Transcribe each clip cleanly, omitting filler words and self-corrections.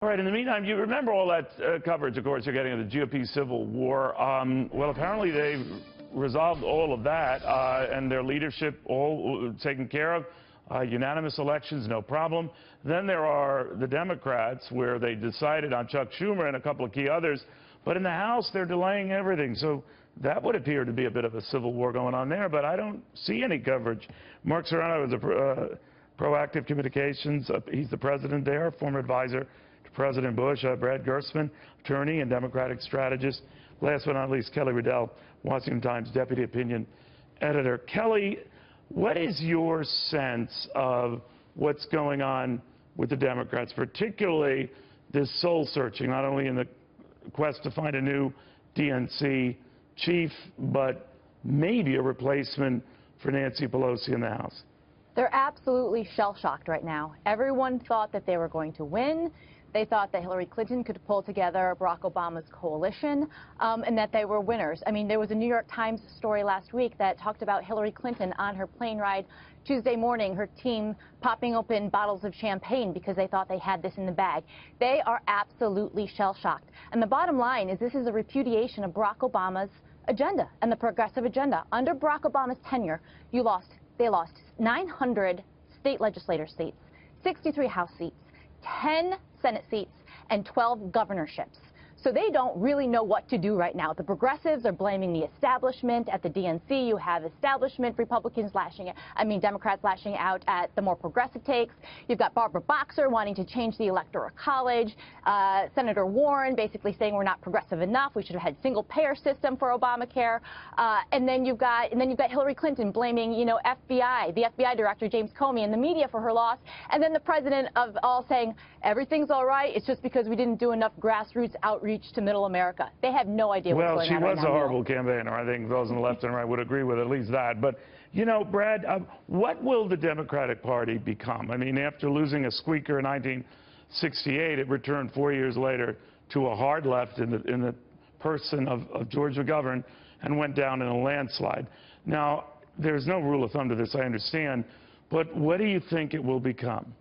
All right, in the meantime, you remember all that coverage, of course, you're getting of the GOP civil war. Well, apparently they've resolved all of that, and their leadership all taken care of. Unanimous elections, no problem. Then there are the Democrats, where they decided on Chuck Schumer and a couple of key others. But in the House, they're delaying everything. So that would appear to be a bit of a civil war going on there, but I don't see any coverage. Mark Serrano is a Proactive Communications. He's the president there, former advisor to President Bush. Brad Gerstman, attorney and Democratic strategist. Last but not least, Kelly Riddell, Washington Times deputy opinion editor. Kelly, what is your sense of what's going on with the Democrats, particularly this soul searching, not only in the quest to find a new DNC chief, but maybe a replacement for Nancy Pelosi in the House? They're absolutely shell-shocked right now. Everyone thought that they were going to win. They thought that Hillary Clinton could pull together Barack Obama's coalition, and that they were winners. I mean, there was a New York Times story last week that talked about Hillary Clinton on her plane ride Tuesday morning, her team popping open bottles of champagne because they thought they had this in the bag. They are absolutely shell-shocked. And the bottom line is this is a repudiation of Barack Obama's agenda and the progressive agenda. Under Barack Obama's tenure, they lost 900 state legislator seats, 63 House seats, 10 Senate seats, and 12 governorships. So they don't really know what to do right now. The progressives are blaming the establishment. At the DNC, you have establishment Democrats lashing out at the more progressive takes. You've got Barbara Boxer wanting to change the Electoral College. Senator Warren basically saying we're not progressive enough. We should have had single-payer system for Obamacare. And then you've got Hillary Clinton blaming, the FBI director James Comey and the media for her loss. And then the president of all saying everything's all right. It's just because we didn't do enough grassroots outreach to middle America. They have no idea what's going on right now. Well, she was a horrible campaigner. I think those on the left and right would agree with at least that. But, Brad, what will the Democratic Party become? I mean, after losing a squeaker in 1968, it returned 4 years later to a hard left in the person of George McGovern and went down in a landslide. Now, there's no rule of thumb to this, I understand. But what do you think it will become?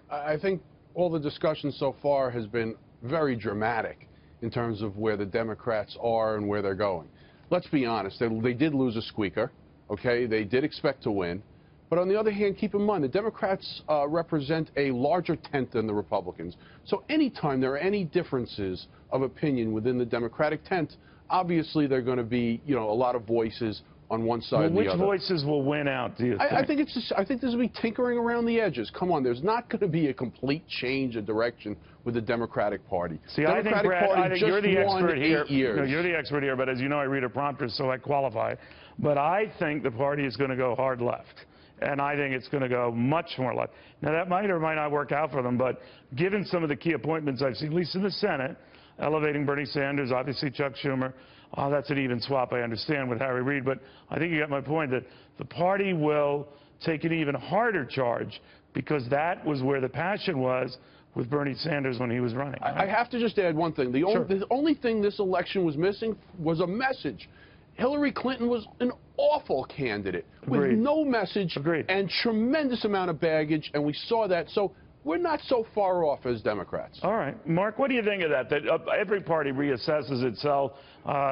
I think all the discussion so far has been very dramatic in terms of where the Democrats are and where they're going. Let's be honest, they did lose a squeaker, okay? They did expect to win. But on the other hand, keep in mind, the Democrats represent a larger tent than the Republicans. So anytime there are any differences of opinion within the Democratic tent, obviously there are going to be, a lot of voices on one side and the other. Which voices will win out, do you think? I think this will be tinkering around the edges. Come on, there's not going to be a complete change of direction with the Democratic Party. See, I think, Brad, you're the expert here. No, you're the expert here, but as you know, I read a prompter, so I qualify. But I think the party is going to go hard left. And I think it's going to go much more left. Now, that might or might not work out for them, but given some of the key appointments I've seen, at least in the Senate, elevating Bernie Sanders, obviously Chuck Schumer, that's an even swap, I understand, with Harry Reid. But I think you get my point that the party will take an even harder charge because that was where the passion was with Bernie Sanders when he was running. I have to just add one thing. The only thing this election was missing was a message. Hillary Clinton was an awful candidate with no message and tremendous amount of baggage, and we saw that. So we're not so far off as Democrats. All right. Mark, what do you think of that? That every party reassesses itself.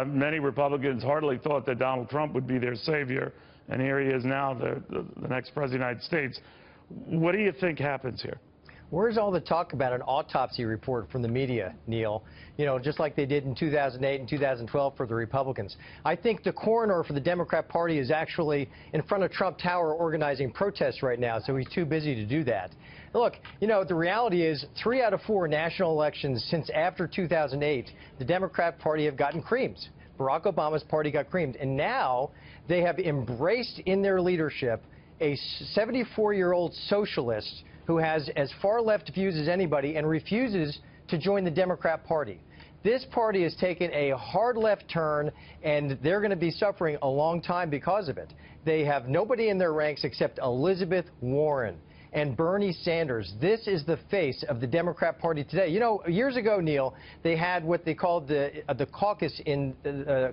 Many Republicans hardly thought that Donald Trump would be their savior, and here he is now, the next president of the United States. What do you think happens here? Where's all the talk about an autopsy report from the media, Neil? Just like they did in 2008 and 2012 for the Republicans. I think the coroner for the Democrat Party is actually in front of Trump Tower organizing protests right now, so he's too busy to do that. Look, the reality is 3 out of 4 national elections since after 2008, the Democrat Party have gotten creamed. Barack Obama's party got creamed, and now they have embraced in their leadership a 74-year-old socialist who has as far left views as anybody and refuses to join the Democrat Party. This party has taken a hard left turn, and they're going to be suffering a long time because of it. They have nobody in their ranks except Elizabeth Warren and Bernie Sanders. This is the face of the Democrat Party today. Years ago, Neil, they had what they called the caucus in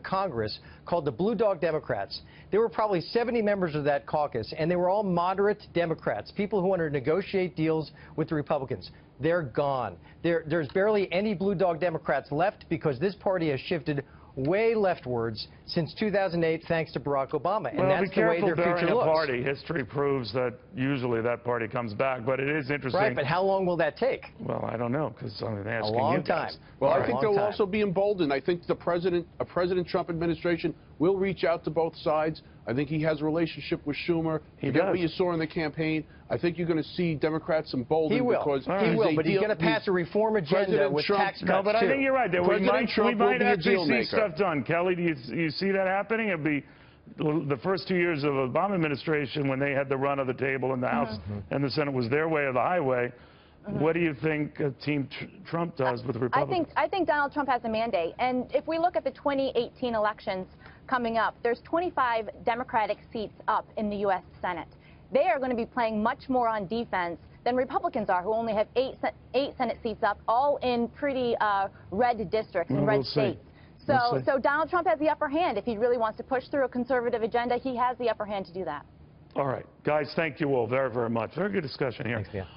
Congress called the Blue Dog Democrats. There were probably 70 members of that caucus, and they were all moderate Democrats, people who wanted to negotiate deals with the Republicans. they're gone. There's barely any blue dog Democrats left because this party has shifted way leftwards since 2008, thanks to Barack Obama, and well, that's the way their future looks. Party. History proves that usually that party comes back, but it is interesting. Right, but how long will that take? Well, I don't know, because I'm asking a long you guys. time. Well, All I think they'll also be emboldened. I think a President Trump administration will reach out to both sides. I think he has a relationship with Schumer. He Forget does. what you saw in the campaign. I think you're going to see Democrats emboldened. He will. Because He will, but he's going to pass a reform agenda President with Trump, tax cuts, No, but I think you're right. That we might actually see stuff done. Kelly, do you see that happening? It'd be the first 2 years of the Obama administration when they had the run of the table in the House and the Senate was their way or the highway. What do you think Team Trump does with the Republicans? I think Donald Trump has a mandate. And if we look at the 2018 elections coming up, there's 25 Democratic seats up in the U.S. Senate. They are going to be playing much more on defense than Republicans are, who only have eight Senate seats up, all in pretty red districts and red states. So Donald Trump has the upper hand. If he really wants to push through a conservative agenda, he has the upper hand to do that. All right. Guys, thank you all very, very much. Very good discussion here. Thanks,